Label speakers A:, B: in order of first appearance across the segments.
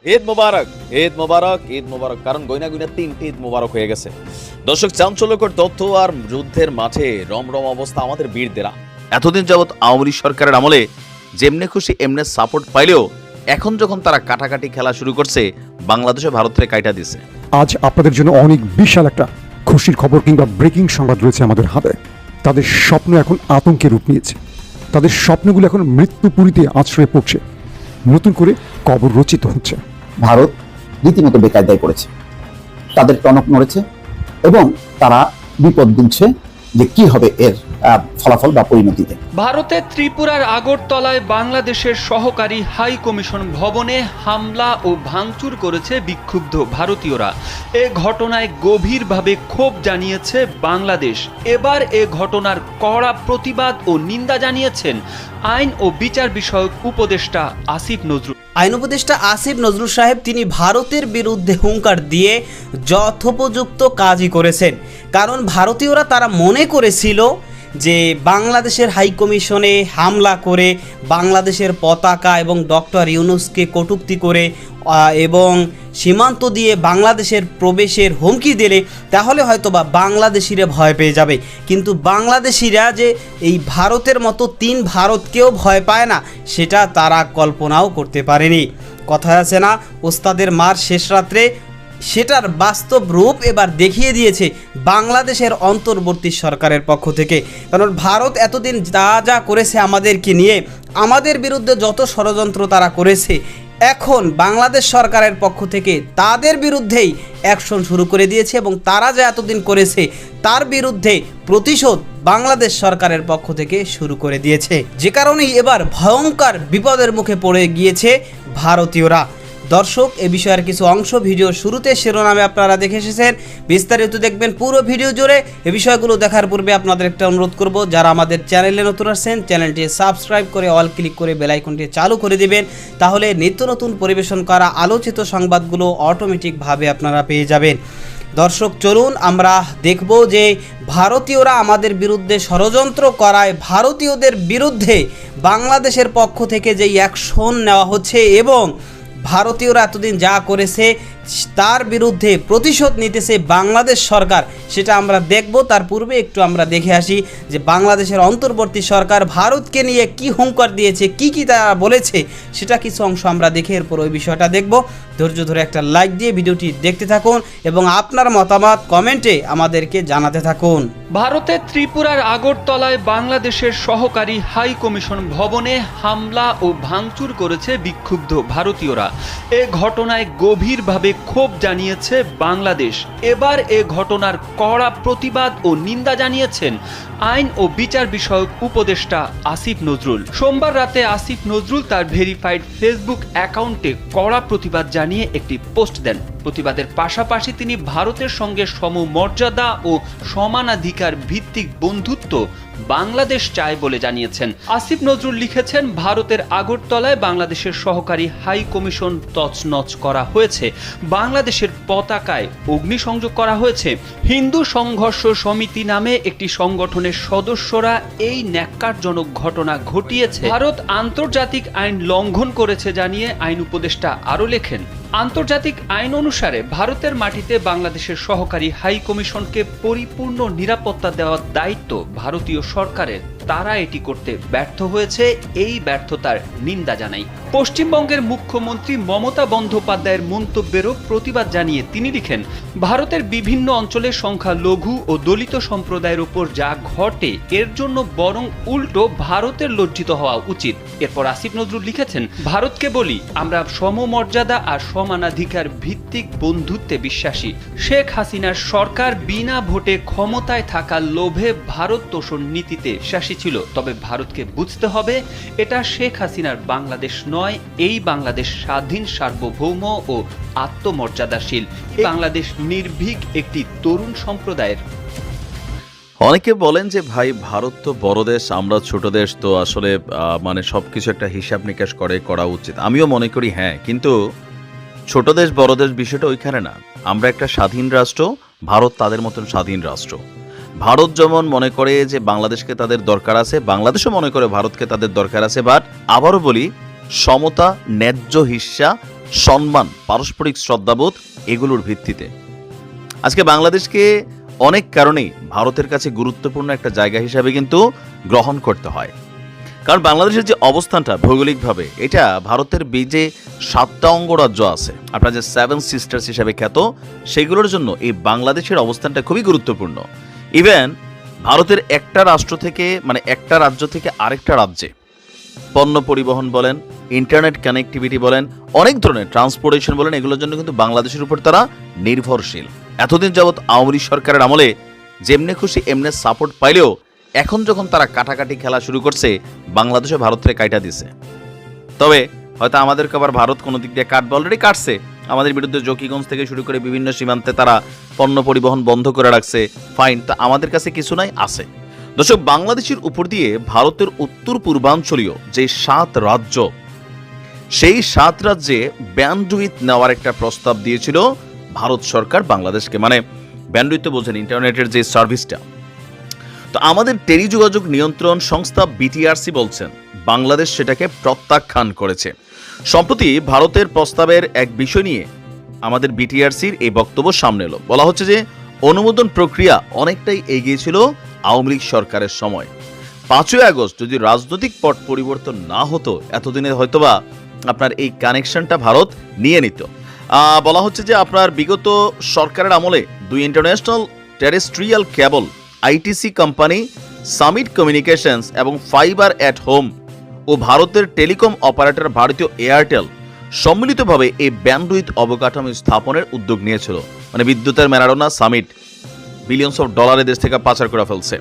A: ঈদ মোবারক, ঈদ মোবারক, ঈদ মোবারক। কারণ গইনা গইনা 3টি ঈদ মোবারক হয়ে গেছে। দর্শক, চাঞ্চল্যকর তথ্য আর যুদ্ধের মাঠে রমরম অবস্থা আমাদের বীরদেরা। এতদিন যাবৎ আওয়ামী লীগ সরকারের আমলে যেমনে খুশি এমনে সাপোর্ট পাইলেও এখন যখন তারা কাটাকাটি খেলা শুরু করছে, বাংলাদেশে ভারতের কাইটা দিছে।
B: আজ আপনাদের জন্য অনেক বিশাল একটা খুশির খবর কিংবা ব্রেকিং সংবাদ রয়েছে আমাদের হাতে। তাদের স্বপ্ন এখন আতঙ্কের রূপ নিয়েছে। তাদের স্বপ্নগুলো এখন মৃত্যুপুরীতে আশ্রয় পড়ছে, নতুন করে কবর রচিত হচ্ছে।
C: ভারত রীতিমতো বেকায়দায় পড়েছে, তাদের টনক নড়েছে এবং তারা বিপদ গুনছে যে কি হবে এর ফলাফল বা পরিণতিতে।
D: ভারতের ত্রিপুরার আগরতলায় বাংলাদেশের সহকারী হাই কমিশন ভবনে হামলা ও ভাঙচুর করেছে বিক্ষুব্ধ ভারতীয়রা। এ ঘটনায় গভীরভাবে ক্ষোভ জানিয়েছে বাংলাদেশ। এবার এ ঘটনার কড়া প্রতিবাদ ও নিন্দা জানিয়েছেন আইন ও বিচার বিষয়ক উপদেষ্টা আসিফ নজরুল।
E: আইন উপদেষ্টা আসিফ নজরুল সাহেব তিনি ভারতের বিরুদ্ধে হুঙ্কার দিয়ে যথোপযুক্ত কাজই করেছেন। কারণ ভারতীয়রা তারা মনে করেছিল যে বাংলাদেশের হাইকমিশনে হামলা করে বাংলাদেশের পতাকা এবং ডক্টর ইউনূসকে কটূক্তি করে এবং সীমান্ত দিয়ে বাংলাদেশের প্রবেশের হুমকি দিলে তাহলে হয়তোবা বাংলাদেশিরা ভয় পেয়ে যাবে। কিন্তু বাংলাদেশিরা যে এই ভারতের মতো 3 ভারতকেও ভয় পায় না, সেটা তারা কল্পনাও করতে পারেনি। কথা আছে না, ওস্তাদের মার শেষ রাত্রে, সেটার বাস্তব রূপ এবার দেখিয়ে দিয়েছে বাংলাদেশের অন্তর্বর্তী সরকারের পক্ষ থেকে। কারণ ভারত এতদিন যা যা করেছে আমাদেরকে নিয়ে, আমাদের বিরুদ্ধে যত ষড়যন্ত্র তারা করেছে, এখন বাংলাদেশ সরকারের পক্ষ থেকে তাদের বিরুদ্ধেই অ্যাকশন শুরু করে দিয়েছে এবং তারা যা এতদিন করেছে তার বিরুদ্ধে প্রতিশোধ বাংলাদেশ সরকারের পক্ষ থেকে শুরু করে দিয়েছে। যে কারণেই এবার ভয়ঙ্কর বিপদের মুখে পড়ে গিয়েছে ভারতীয়রা। দর্শক, এ বিষয়ের কিছু অংশ ভিডিওর শুরুতে শিরোনামে আপনারা দেখে এসেছেন, বিস্তারিত দেখবেন পুরো ভিডিও জুড়ে। এ বিষয়গুলো দেখার পূর্বে আপনাদের একটা অনুরোধ করব, যারা আমাদের চ্যানেলে নতুন আসছেন চ্যানেলটি সাবস্ক্রাইব করে অল ক্লিক করে বেল আইকনটি চালু করে দিবেন। তাহলে নিত্য নতুন পরিবেশন করা আলোচিত সংবাদগুলো অটোমেটিকভাবে আপনারা পেয়ে যাবেন। দর্শক, চলুন আমরা দেখব যে ভারতীয়রা আমাদের বিরুদ্ধে ষড়যন্ত্র করায় ভারতীয়দের বিরুদ্ধে বাংলাদেশের পক্ষ থেকে যেই অ্যাকশন নেওয়া হচ্ছে এবং ভারতীয়রা এতদিন যা করেছে তার বিরুদ্ধে প্রতিশোধ নিতেছে বাংলাদেশ সরকার, সেটা আমরা দেখব। তার পূর্বে একটু আমরা দেখে আসি যে বাংলাদেশের অন্তর্বর্তী সরকার ভারতকে নিয়ে কি হুঙ্কার দিয়েছে, কি তারা বলেছে, সেটা কিছু অংশ আমরা দেখে এরপর ওই বিষয়টা দেখব। ধৈর্য ধরে একটা লাইক দিয়ে ভিডিওটি দেখতে থাকুন এবং আপনার মতামত কমেন্টে আমাদেরকে জানাতে থাকুন।
D: ভারতের ত্রিপুরার আগরতলায় বাংলাদেশের সহকারী হাই কমিশন ভবনে হামলা ও ভাঙচুর করেছে বিক্ষুব্ধ ভারতীয়রা। এ ঘটনায় গভীরভাবে ক্ষোভ জানিয়েছে বাংলাদেশ। এবার এ ঘটনার কড়া প্রতিবাদ ও নিন্দা জানিয়েছেন আইন ও বিচার বিষয়ক উপদেষ্টা আসিফ নজরুল। সোমবার রাতে আসিফ নজরুল তার ভেরিফাইড ফেসবুক অ্যাকাউন্টে কড়া প্রতিবাদ জানিয়ে একটি পোস্ট দেন। প্রতিবাদের পাশাপাশি তিনি ভারতের সঙ্গে সমমর্যাদা ও সমানাধিকার ভিত্তিক বন্ধুত্ব বাংলাদেশ চায় বলে জানিয়েছেন। আসিফ নজরুল লিখেছেন, ভারতের আগরতলায় বাংলাদেশের সহকারী হাই কমিশন তছনছ করা হয়েছে, বাংলাদেশের পতাকায় অগ্নিসংযোগ করা হয়েছে। হিন্দু সংঘর্ষ সমিতি নামে একটি সংগঠনের সদস্যরা এই ন্যাক্কারজনক ঘটনা ঘটিয়েছে। ভারত আন্তর্জাতিক আইন লঙ্ঘন করেছে জানিয়ে আইন উপদেষ্টা আরও লেখেন, আন্তর্জাতিক আইন অনুসারে ভারতের মাটিতে বাংলাদেশের সহকারী হাই কমিশনকে পরিপূর্ণ নিরাপত্তা দেওয়ার দায়িত্ব ভারতীয় সরকারের। তারা এটি করতে ব্যর্থ হয়েছে, এই ব্যর্থতার নিন্দা জানাই। পশ্চিমবঙ্গের মুখ্যমন্ত্রী মমতা বন্দ্যোপাধ্যায়ের মন্তব্যেরও প্রতিবাদ জানিয়ে তিনি লিখেন, ভারতের বিভিন্ন অঞ্চলের সংখ্যালঘু ও দলিত সম্প্রদায়ের উপর যা ঘটে এর জন্য বরং উল্টো ভারতের লজ্জিত হওয়া উচিত। এরপর আসিফ নজরুল লিখেছেন, ভারতকে বলি, আমরা সমমর্যাদা আর সমানাধিকার ভিত্তিক বন্ধুত্বে বিশ্বাসী। শেখ হাসিনার সরকার বিনা ভোটে ক্ষমতায় থাকার লোভে ভারত তোষণ নীতিতে বিশ্বাসী ছিল। তবে ভারতকে বুঝতে হবে, এটা শেখ হাসিনার বাংলাদেশ নয়, এই বাংলাদেশ স্বাধীন, সার্বভৌম ও আত্মমর্যাদাশীল। বাংলাদেশ নির্ভীক একটি তরুণ সম্প্রদায়ের।
A: অনেকে বলেন যে ভাই, ভারত তো বড় দেশ, আমরা ছোট দেশ, তো আসলে মানে সবকিছু একটা হিসাব নিকাশ করা উচিত। আমিও মনে করি হ্যাঁ, কিন্তু ছোট দেশ বড় দেশ বিষয়টা ওইখানে না। আমরা একটা স্বাধীন রাষ্ট্র, ভারত তাদের মতন স্বাধীন রাষ্ট্র। ভারত যেমন মনে করে যে বাংলাদেশকে তাদের দরকার আছে, বাংলাদেশও মনে করে ভারতকে তাদের দরকার আছে। বাট আবারও বলি, সমতা, ন্যায্য হিস্সা সম্মান, পারস্পরিক শ্রদ্ধাবোধ, এগুলোর ভিত্তিতে। আজকে বাংলাদেশকে অনেক কারণেই ভারতের কাছে গুরুত্বপূর্ণ একটা জায়গা হিসাবে কিন্তু গ্রহণ করতে হয়। কারণ বাংলাদেশের যে অবস্থানটা ভৌগোলিকভাবে, এটা ভারতের যে 7টা অঙ্গরাজ্য আছে, আপনার যে 7 সিস্টার্স হিসাবে খ্যাত, সেগুলোর জন্য এই বাংলাদেশের অবস্থানটা খুবই গুরুত্বপূর্ণ। ইভেন ভারতের একটা রাষ্ট্র থেকে, মানে একটা রাজ্য থেকে আরেকটা রাজ্যে পণ্য পরিবহন বলেন, ইন্টারনেট কানেক্টিভিটি বলেন, অনেক ধরনের ট্রান্সপোর্টেশন বলেন, এগুলোর জন্য কিন্তু বাংলাদেশের উপর তারা নির্ভরশীল। এতদিন যাবৎ আওয়ামী লীগ সরকারের আমলে যেমনে খুশি এমনে সাপোর্ট পাইলেও এখন যখন তারা কাটাকাটি খেলা শুরু করছে, বাংলাদেশে ভারতরে কাইটা দিছে। তবে হয়তো আমাদেরকে আবার ভারত কোনো দিক দিয়ে কাটবে, অলরেডি কাটছে। আমাদের বিরুদ্ধে জকিগঞ্জ থেকে শুরু করে বিভিন্ন সীমান্তে তারা পণ্য পরিবহন বন্ধ করে রাখছে, ফাইন। তা আমাদের কাছে কিছু নাই, আছে। দর্শক, বাংলাদেশের উপর দিয়ে ভারতের উত্তর পূর্বাঞ্চলীয় যে 7 রাজ্য, সেই 7 রাজ্যে ব্যান্ডউইথ নেওয়ার একটা প্রস্তাব দিয়েছিল ভারত সরকার বাংলাদেশকে। মানে ব্যান্ডউইথ তো বোঝেন, ইন্টারনেটের যে সার্ভিসটা। তো আমাদের টেলিযোগাযোগ নিয়ন্ত্রণ সংস্থা বিটিআরসি বলছেন বাংলাদেশ সেটাকে প্রত্যাখ্যান করেছে। সম্প্রতি ভারতের প্রস্তাবের এক বিষয় নিয়ে আমাদের বিটিআরসির এই বক্তব্য সামনে এলো। বলা হচ্ছে যে অনুমোদন প্রক্রিয়া অনেকটাই এগিয়ে ছিল আওয়ামী লীগ সরকারের সময়। 5ই আগস্ট যদি রাজনৈতিক পট পরিবর্তন না হতো, এতদিনে হয়তোবা আপনার এই কানেকশনটা ভারত নিয়ে নিত। বলা হচ্ছে যে আপনার বিগত সরকারের আমলে 2 ইন্টারন্যাশনাল টেরেস্ট্রিয়াল কেবল আইটিসি কোম্পানি সামিট কমিউনিকেশনস এবং ফাইবার অ্যাট হোম ও ভারতের টেলিকম অপারেটর ভারতীয় এয়ারটেল সম্মিলিতভাবে এই ব্যান্ডউইথ অবকাঠামো স্থাপনের উদ্যোগ নিয়েছিল। মানে বিদ্যুতের Maradona summit billions of dollar দেশ থেকে পাচার করে ফেলছে।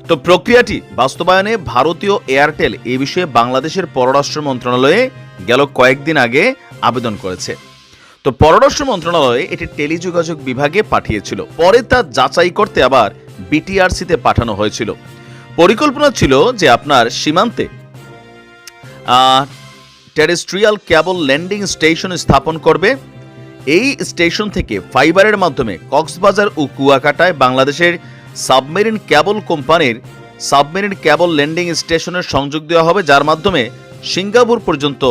A: তো প্রক্রিয়াটি বাস্তবায়নে ভারতীয় এয়ারটেল এই বিষয়ে বাংলাদেশের পররাষ্ট্র মন্ত্রণালয়ে গেল কয়েকদিন আগে আবেদন করেছে। তো পররাষ্ট্র মন্ত্রণালয়ে এটি টেলিযোগাযোগ বিভাগে পাঠিয়েছিল, পরে তা যাচাই করতে আবার বিটিআরসিতে পাঠানো হয়েছিল। পরিকল্পনা ছিল যে আপনার সীমান্তে টেরেস্ট্রিয়াল কেবল ল্যান্ডিং স্টেশন স্থাপন করবে। এই স্টেশন থেকে ফাইবারের মাধ্যমে কক্সবাজার ও কুয়াকাটায় বাংলাদেশের সাবমেরিন কেবল কোম্পানির সাবমেরিন কেবল ল্যান্ডিং স্টেশনের সংযোগ দেওয়া হবে, যার মাধ্যমে সিঙ্গাপুর পর্যন্ত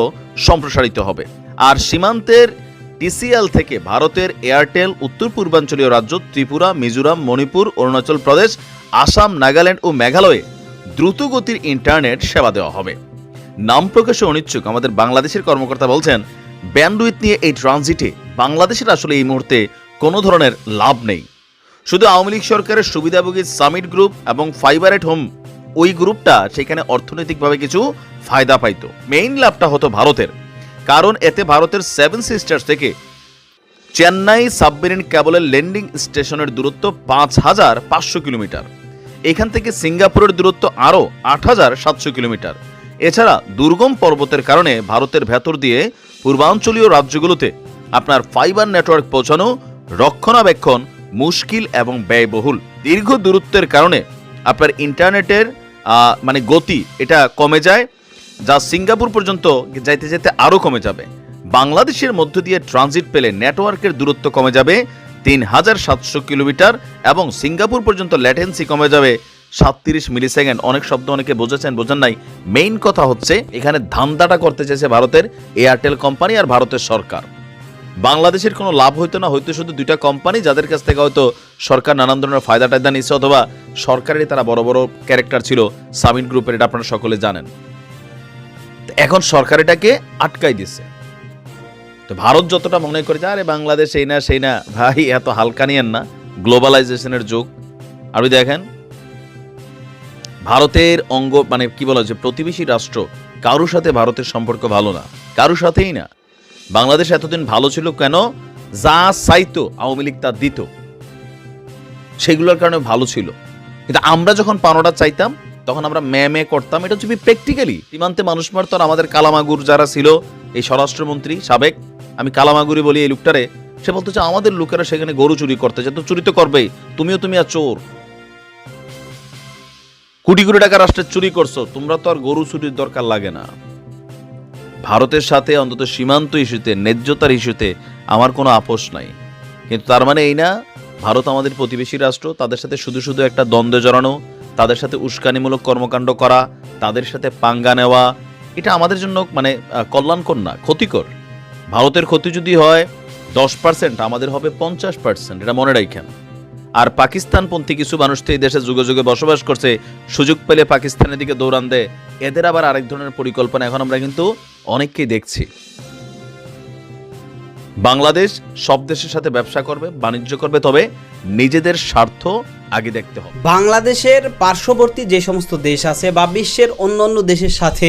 A: সম্প্রসারিত হবে। আর সীমান্তের টিসিএল থেকে ভারতের এয়ারটেল উত্তর পূর্বাঞ্চলীয় রাজ্য ত্রিপুরা, মিজোরাম, মণিপুর, অরুণাচল প্রদেশ, আসাম, নাগাল্যান্ড ও মেঘালয়ে দ্রুতগতির ইন্টারনেট সেবা দেওয়া হবে। নাম প্রকাশে অনিচ্ছুক আমাদের বাংলাদেশের কর্মকর্তা বলছেন, ব্যান্ডউইথ নিয়ে এই ট্রানজিটে বাংলাদেশের আসলে এই মুহূর্তে কোনো ধরনের লাভ নেই। শুধু আওয়ামী লীগ সরকারের সুবিধাভোগী সামিট গ্রুপ এবং ফাইবার এট হোম, ওই গ্রুপটা সেখানে অর্থনৈতিকভাবে কিছু ফায়দা পাইত। মেইন লাভটা হতো ভারতের, কারণ এতে ভারতের 7 সিস্টার্স থেকে চেন্নাই সাবমেরিন কেবলের ল্যান্ডিং স্টেশনের দূরত্ব 5,500 কিলোমিটার। এখান থেকে সিঙ্গাপুরের দূরত্ব আরও 8,700 কিলোমিটার। এছাড়া দুর্গম পর্বতের কারণে ভারতের ভেতর দিয়ে পূর্বাঞ্চলীয় রাজ্যগুলোতে আপনার ফাইবার নেটওয়ার্ক পৌঁছানো রক্ষণাবেক্ষণ মুশকিল এবং ব্যয়বহুল। দীর্ঘ দূরত্বের কারণে আপনার ইন্টারনেটের মানে গতি এটা কমে যায়, যা সিঙ্গাপুর পর্যন্ত যাইতে যেতে আরও কমে যাবে। বাংলাদেশের মধ্য দিয়ে ট্রানজিট পেলে নেটওয়ার্কের দূরত্ব কমে যাবে 3,700 কিলোমিটার এবং সিঙ্গাপুর পর্যন্ত ল্যাটেন্সি কমে যাবে 37 মিলিসেকেন্ড। অনেক শব্দ অনেকে বোঝেছেন, বোঝেন নাই। মেইন কথা হচ্ছে এখানে ধান্দাটা করতে চেয়েছে ভারতের এয়ারটেল কোম্পানি আর ভারতের সরকার। বাংলাদেশের কোনো লাভ হইতো না, হয়তো শুধু 2টা কোম্পানি যাদের কাছ থেকে হয়তো সরকার নানান ধরনের ফায়দা টায়দা নিচ্ছে, অথবা সরকারেরই তারা বড় বড় ক্যারেক্টার ছিল সামিট গ্রুপের, এটা আপনারা সকলে জানেন। এখন সরকার এটাকে আটকাই দিচ্ছে। তো ভারত যতটা মনে করে যে আরে বাংলাদেশ এই না সেই না, ভাই এত হালকা নিয়েন না, গ্লোবালাইজেশনের যুগ। আপনি দেখেন ভারতের অঙ্গ মানে কি বলা যে প্রতিবেশী রাষ্ট্র, কারোর সাথে ভারতের সম্পর্ক ভালো না, কারোর সাথেই না। বাংলাদেশ এতদিন ভালো ছিল কেন? যা চাইতো আওয়ামী লীগ তা দিত, সেগুলোর কারণে ভালো ছিল। কিন্তু আমরা যখন পানোটা চাইতাম তখন আমরা ম্যামে করতাম। এটা হচ্ছে প্র্যাকটিক্যালি সীমান্তে মানুষ মারত। আমাদের কালামাগুর যারা ছিল, এই স্বরাষ্ট্রমন্ত্রী সাবেক, আমি কালামাগুরি বলি এই লোকটারে, সে বলতো যে আমাদের লোকেরা সেখানে গরু চুরি করতে যায়। তো চুরি তো করবেই, তুমি আর চোর, কোটি কোটি টাকা রাষ্ট্রের চুরি করছো, তোমরা তো আর গরু চুরির দরকার লাগে না। ভারতের সাথে অন্তত সীমান্ত ইস্যুতে, ন্যায্যতার ইস্যুতে আমার কোনো আপোষ নাই। কিন্তু তার মানে এই না ভারত আমাদের প্রতিবেশী রাষ্ট্র, তাদের সাথে শুধু শুধু একটা দ্বন্দ্বে জড়ানো, তাদের সাথে উস্কানিমূলক কর্মকাণ্ড করা, তাদের সাথে পাঙ্গা নেওয়া, এটা আমাদের জন্য মানে কল্যাণকর না, ক্ষতিকর। ভারতের ক্ষতি যদি হয় 10%, আমাদের হবে 50%, এটা মনে রাখেন। আর পাকিস্তানপন্থী কিছু মানুষ তো এই দেশে যুগে যুগে বসবাস করছে, সুযোগ পেলে পাকিস্তানের দিকে দৌড়ান দেয়, এদের আবার আরেক ধরনের পরিকল্পনা এখন আমরা কিন্তু অনেককেই দেখছি। বাংলাদেশ সব দেশের সাথে ব্যবসা করবে, বাণিজ্য করবে, তবে নিজেদের স্বার্থ আগে দেখতে হবে।
E: বাংলাদেশের পার্শ্ববর্তী যে সমস্ত দেশ আছে বা বিশ্বের অন্যান্য দেশের সাথে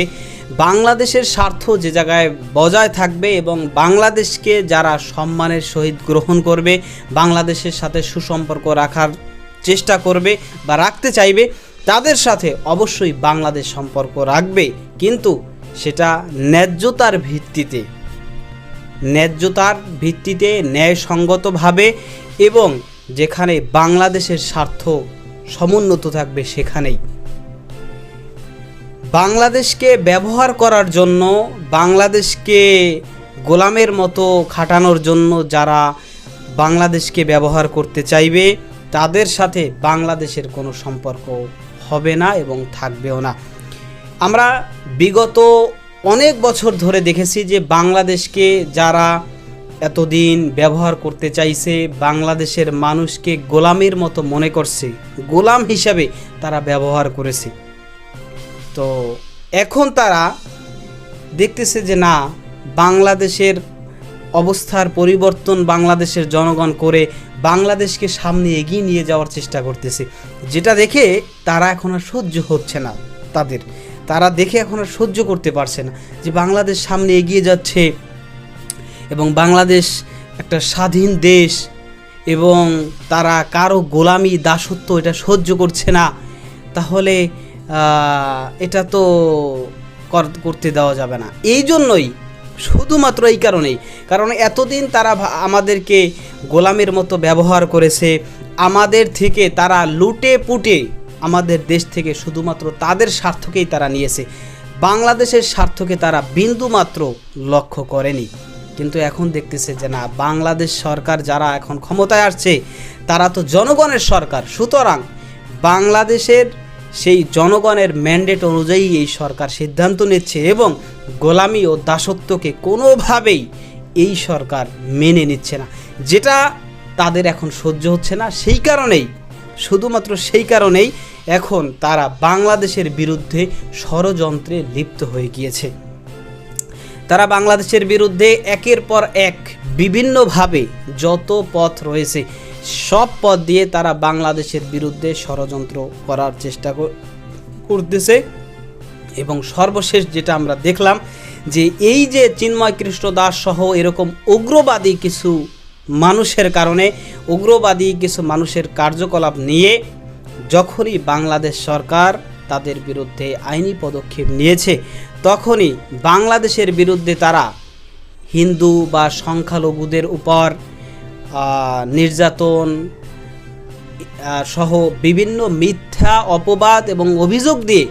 E: বাংলাদেশের স্বার্থ যে জায়গায় বজায় থাকবে এবং বাংলাদেশকে যারা সম্মানের সহিত গ্রহণ করবে, বাংলাদেশের সাথে সুসম্পর্ক রাখার চেষ্টা করবে বা রাখতে চাইবে, তাদের সাথে অবশ্যই বাংলাদেশ সম্পর্ক রাখবে, কিন্তু সেটা ন্যায্যতার ভিত্তিতে, ন্যায়সঙ্গতভাবে, এবং যেখানে বাংলাদেশের স্বার্থ সমুন্নত থাকবে সেখানেই। বাংলাদেশকে ব্যবহার করার জন্য, বাংলাদেশকে গোলামের মতো খাটানোর জন্য যারা বাংলাদেশকে ব্যবহার করতে চাইবে, তাদের সাথে বাংলাদেশের কোনো সম্পর্ক হবে না এবং থাকবেও না। আমরা বিগত অনেক বছর ধরে দেখেছি যে বাংলাদেশকে যারা এতদিন ব্যবহার করতে চাইছে, বাংলাদেশের মানুষকে গোলামের মতো মনে করছে, গোলাম হিসাবে তারা ব্যবহার করেছে। তো এখন তারা দেখতেছে যে না, বাংলাদেশের অবস্থার পরিবর্তন বাংলাদেশের জনগণ করে বাংলাদেশকে সামনে এগিয়ে নিয়ে যাওয়ার চেষ্টা করতেছে, যেটা দেখে তারা এখন আর সহ্য হচ্ছে না। তারা দেখে এখন আর সহ্য করতে পারছে না যে বাংলাদেশ সামনে এগিয়ে যাচ্ছে এবং বাংলাদেশ একটা স্বাধীন দেশ এবং তারা কারো গোলামি, দাসত্ব এটা সহ্য করছে না। তাহলে এটা তো করতে দেওয়া যাবে না। এই জন্যই, শুধুমাত্র এই কারণেই, কারণ এতদিন তারা আমাদেরকে গোলামের মতো ব্যবহার করেছে, আমাদের থেকে তারা লুটে পুটে আমাদের দেশ থেকে শুধুমাত্র তাদের স্বার্থকেই তারা নিয়েছে, বাংলাদেশের স্বার্থকে তারা বিন্দুমাত্র লক্ষ্য করেনি। কিন্তু এখন দেখতেছে যে না, বাংলাদেশ সরকার যারা এখন ক্ষমতায় আসছে তারা তো জনগণের সরকার, সুতরাং বাংলাদেশের সেই জনগণের ম্যান্ডেট অনুযায়ী এই সরকার সিদ্ধান্ত নিচ্ছে এবং গোলামি ও দাসত্বকে কোনোভাবেই এই সরকার মেনে নিচ্ছে না, যেটা তাদের এখন সহ্য হচ্ছে না। সেই কারণেই, শুধুমাত্র সেই কারণেই এখন তারা বাংলাদেশের বিরুদ্ধে ষড়যন্ত্রে লিপ্ত হয়ে গিয়েছে। তারা বাংলাদেশের বিরুদ্ধে একের পর এক বিভিন্নভাবে যত পথ রয়েছে সব পথ দিয়ে তারা বাংলাদেশের বিরুদ্ধে ষড়যন্ত্র করার চেষ্টা করতেছে। এবং সর্বশেষ যেটা আমরা দেখলাম যে এই যে চিন্ময় কৃষ্ণ দাস সহ এরকম উগ্রবাদী কিছু মানুষের কারণে, উগ্রবাদী কিছু মানুষের কার্যকলাপ নিয়ে যখনই বাংলাদেশ সরকার তাদের বিরুদ্ধে আইনি পদক্ষেপ নিয়েছে, তখনই বাংলাদেশের বিরুদ্ধে তারা হিন্দু বা সংখ্যালঘুদের উপর নির্যাতন সহ বিভিন্ন মিথ্যা অপবাদ এবং অভিযোগ দিয়ে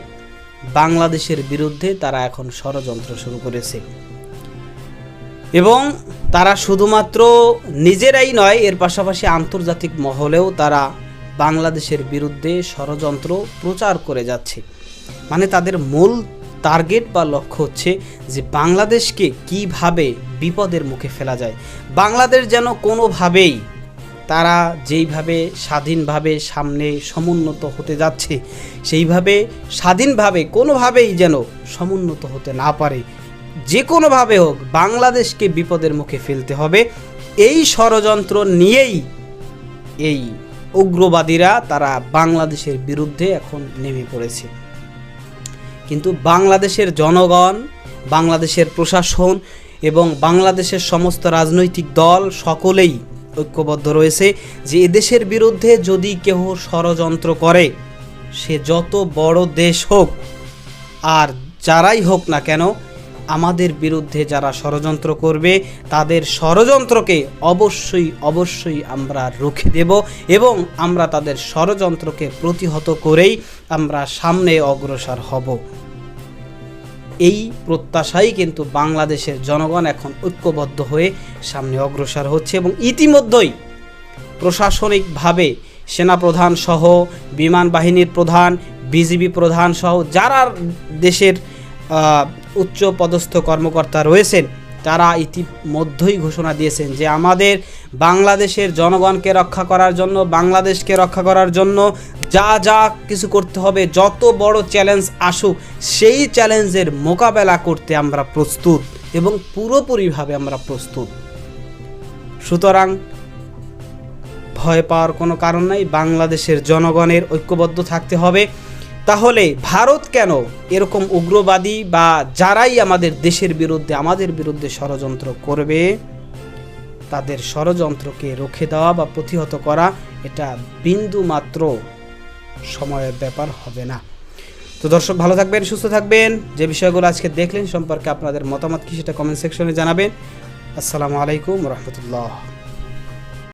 E: বাংলাদেশের বিরুদ্ধে তারা এখন ষড়যন্ত্র শুরু করেছে। এবং তারা শুধুমাত্র নিজেরাই নয়, এর পাশাপাশি আন্তর্জাতিক মহলেও তারা বাংলাদেশের বিরুদ্ধে ষড়যন্ত্র প্রচার করে যাচ্ছে। মানে তাদের মূল টার্গেট বা লক্ষ্য হচ্ছে যে বাংলাদেশকে কিভাবে বিপদের মুখে ফেলা যায়, বাংলাদেশ যেন কোনোভাবেই, তারা যেইভাবে স্বাধীনভাবে সামনে সমুন্নত হতে যাচ্ছে সেইভাবে স্বাধীনভাবে কোনোভাবেই যেন সমুন্নত হতে না পারে, যে কোনোভাবে হোক বাংলাদেশকে বিপদের মুখে ফেলতে হবে। এই ষড়যন্ত্র নিয়েই এই উগ্রবাদীরা তারা বাংলাদেশের বিরুদ্ধে এখন নেমে পড়েছে। কিন্তু বাংলাদেশের জনগণ, বাংলাদেশের প্রশাসন এবং বাংলাদেশের সমস্ত রাজনৈতিক দল সকলেই ঐক্যবদ্ধ রয়েছে যে এদেশের বিরুদ্ধে যদি কেউ ষড়যন্ত্র করে, সে যত বড় দেশ হোক আর যারাই হোক না কেন, আমাদের বিরুদ্ধে যারা ষড়যন্ত্র করবে তাদের ষড়যন্ত্রকে অবশ্যই আমরা রুখে দেব এবং আমরা তাদের ষড়যন্ত্রকে প্রতিহত করেই আমরা সামনে অগ্রসর হব। এই প্রত্যাশাই কিন্তু বাংলাদেশের জনগণ এখন ঐক্যবদ্ধ হয়ে সামনে অগ্রসর হচ্ছে এবং ইতিমধ্যেই প্রশাসনিকভাবে সেনাপ্রধান সহ, বিমান বাহিনীর প্রধান, বিজিবি প্রধান সহ যারা দেশের উচ্চ পদস্থ কর্মকর্তা রয়েছেন তারা ইতিমধ্যেই ঘোষণা দিয়েছেন যে আমাদের বাংলাদেশের জনগণকে রক্ষা করার জন্য, বাংলাদেশকে রক্ষা করার জন্য যা যা কিছু করতে হবে, যত বড় চ্যালেঞ্জ আসুক সেই চ্যালেঞ্জের মোকাবেলা করতে আমরা প্রস্তুত এবং পুরোপুরিভাবে আমরা প্রস্তুত। সুতরাং ভয় পাওয়ার কোনো কারণ নাই, বাংলাদেশের জনগণের ঐক্যবদ্ধ থাকতে হবে। তাহলে ভারত কেন এরকম উগ্রবাদী বা যারাই আমাদের দেশের বিরুদ্ধে, আমাদের বিরুদ্ধে ষড়যন্ত্র করবে, তাদের ষড়যন্ত্রকে রুখে দেওয়া বা প্রতিহত করা এটা বিন্দু মাত্র সময়ের ব্যাপার হবে না। তো দর্শক, ভালো থাকবেন, সুস্থ থাকবেন। যে বিষয়গুলো আজকে দেখলেন সম্পর্কে আপনাদের মতামত কি সেটা কমেন্ট সেকশনে জানাবেন। আসসালামু আলাইকুম রহমতুল্লাহ।